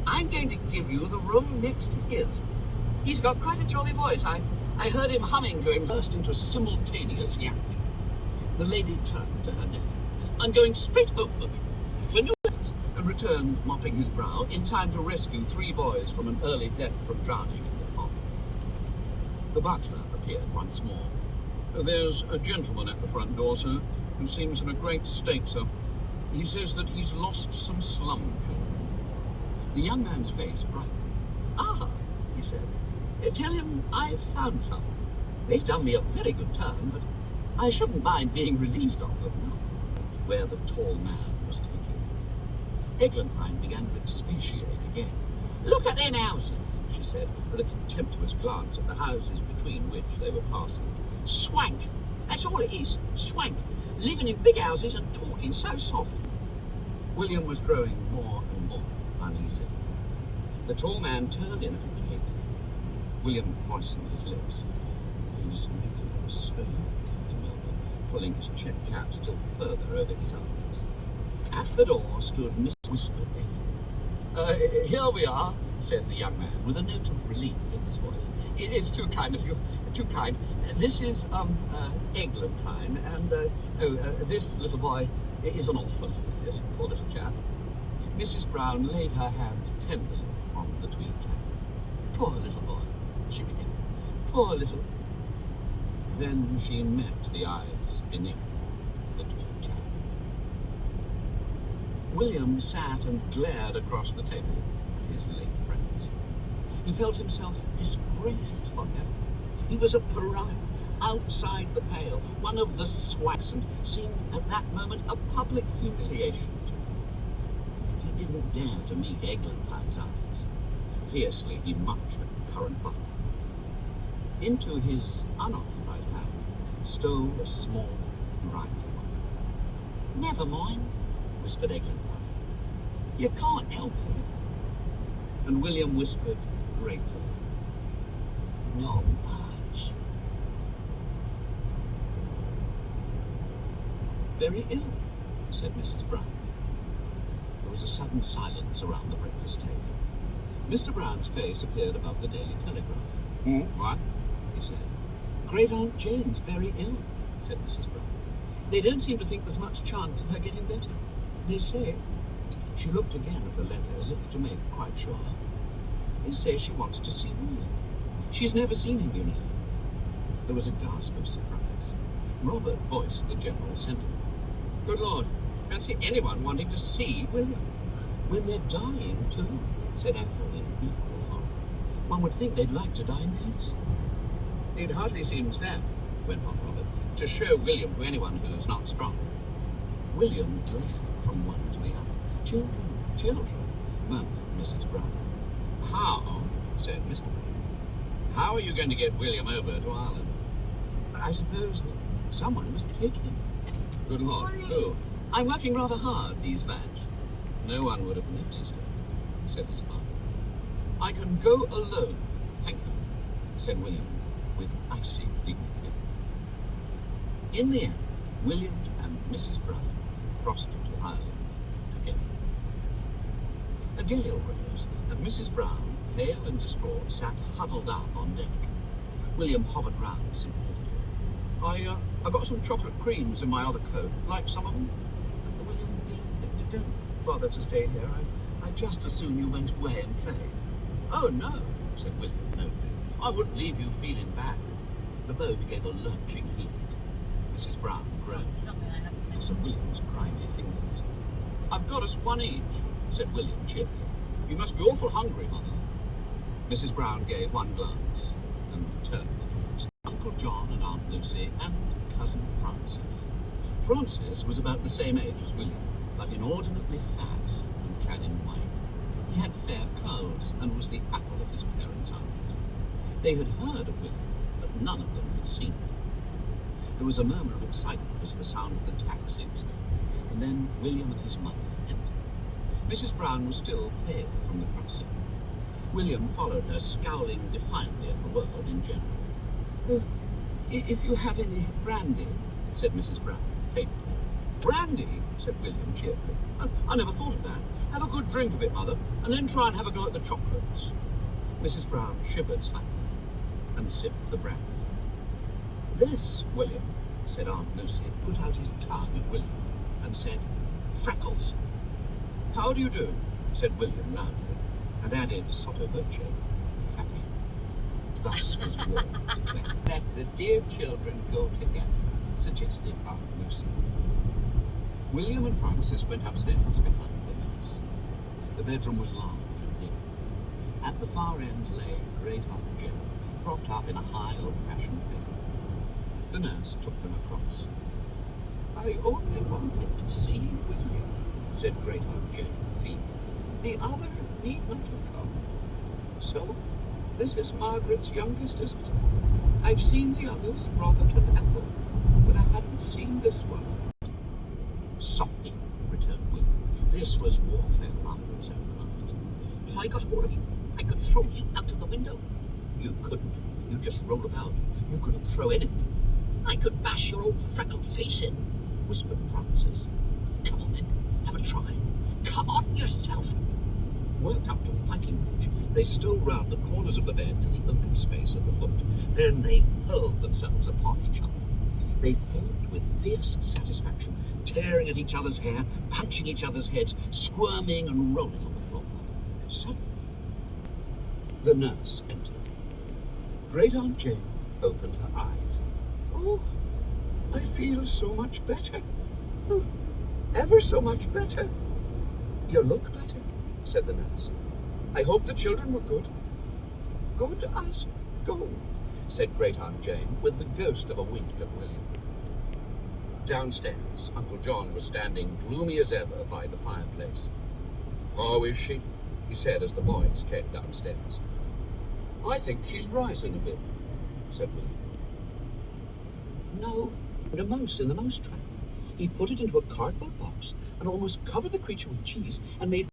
I'm going to give you the room next to his. He's got quite a jolly voice. I heard him humming to him, burst into simultaneous yapping. The lady turned to her nephew. I'm going straight home, Bertram. When you and returned, mopping his brow, in time to rescue 3 boys from an early death from drowning in the pond. The butler appeared once more. There's a gentleman at the front door, sir, who seems in a great state, sir. He says that he's lost some slum children. The young man's face brightened. Ah, he said. Tell him I've found some. They've done me a very good turn, but I shouldn't mind being relieved of them. Where the tall man was taking. Eglantine began to expatiate again. Look at them houses, she said, with a contemptuous glance at the houses between which they were passing. Swank. That's all it is. Swank. Living in big houses and talking so soft. William was growing more and more uneasy. The tall man turned in at a gate. William moistened his lips. He's making a mistake, he murmured, pulling his check cap still further over his eyes. At the door stood Miss Whispered Effie. Here we are, said the young man, with a note of relief in his voice. It's too kind of you, too kind. This is, Eglantine, and, this little boy is an orphan, yes, poor little chap. Mrs. Brown laid her hand tenderly on the tweed cap. Poor little boy, she began. Poor little... Then she met the eyes beneath the tweed cap. William sat and glared across the table at his late friends. He felt himself disgraced forever. He was a pariah, outside the pale, one of the swags, and seemed at that moment a public humiliation to him. He didn't dare to meet Eglantine's eyes. Fiercely he munched a currant bun. Into his unoccupied hand stole a small, grimy one. Never mind, whispered Eglantine. You can't help it. And William whispered gratefully, not much. Very ill, said Mrs. Brown. There was a sudden silence around the breakfast table. Mr. Brown's face appeared above the Daily Telegraph. What? He said. Great Aunt Jane's very ill, said Mrs. Brown. They don't seem to think there's much chance of her getting better. They say... She looked again at the letter as if to make quite sure. They say she wants to see William. She's never seen him, you know. There was a gasp of surprise. Robert voiced the general sentiment. Good Lord, fancy anyone wanting to see William. When they're dying, too, said Ethel in equal horror. One would think they'd like to die in peace. It hardly seems fair, went on Robert, to show William to anyone who's not strong. William glared from one to the other. Children, murmured Mrs. Brown. How, said Mr. Brown, how are you going to get William over to Ireland? I suppose that someone must take him. Good Lord, who? I'm working rather hard, these vans. No one would have noticed it, said his father. I can go alone, thank you, said William, with icy dignity. In the end, William and Mrs. Brown crossed into Ireland together. A gale rose, and Mrs. Brown, pale and distraught, sat huddled up on deck. William hovered round sympathetically. I got some chocolate creams in my other coat. Like some of them? William, don't bother to stay here. I'd just as soon you went away and played. Oh, no, said William, no. I wouldn't leave you feeling bad. The boat gave a lurching heave. Mrs. Brown groaned. Sir William's grimy fingers. I've got us one each, said William cheerfully. You must be awful hungry, Mother. Mrs. Brown gave one glance and turned towards Uncle John and Aunt Lucy and Cousin Frances. Frances was about the same age as William, but inordinately fat and clad in white. He had fair curls and was the apple of his parents' eyes. They had heard of William, but none of them had seen him. There was a murmur of excitement as the sound of the taxi was heard, and then William and his mother entered. Mrs. Brown was still pale from the crossing. William followed her, scowling defiantly at the world in general. If you have any brandy, said Mrs. Brown faintly. Brandy, said William cheerfully. I never thought of that. Have a good drink of it, Mother, and then try and have a go at the chocolates. Mrs. Brown shivered slightly and sipped the brandy. This, William, said Aunt Lucy, put out his tongue at William and said, Freckles. How do you do, said William loudly, and added sotto voce, Fatty. Thus was war declared. Let the dear children go together, suggested Aunt Lucy. William and Francis went upstairs behind the nurse. The bedroom was large and dim. At the far end lay Great Aunt Jane, propped up in a high old-fashioned bed. The nurse took them across. I only wanted to see William, said Great Aunt Jane feebly. The other need not have come. So, this is Margaret's youngest, is it? I've seen the others, Robert and Ethel, but I hadn't seen this one. Softly, returned William. This was warfare after his own heart. If I got hold of you, I could throw you out of the window. You couldn't. You just roll about. You couldn't throw anything. I could bash your old freckled face in, whispered Francis. Come on then, have a try. Come on yourself. Worked up to fighting pitch, they stole round the corners of the bed to the open space at the foot. Then they hurled themselves upon each other. They fought with fierce satisfaction, tearing at each other's hair, punching each other's heads, squirming and rolling on the floor. And suddenly, the nurse entered. Great Aunt Jane opened her eyes. Oh, I feel so much better. Oh, ever so much better. You look better, said the nurse. I hope the children were good. Good as gold, said Great Aunt Jane, with the ghost of a wink at William. Downstairs, Uncle John was standing gloomy as ever by the fireplace. How is she? He said as the boys came downstairs. I think she's rising a bit, said William. No, a mouse in the mousetrap. He put it into a cardboard box and almost covered the creature with cheese and made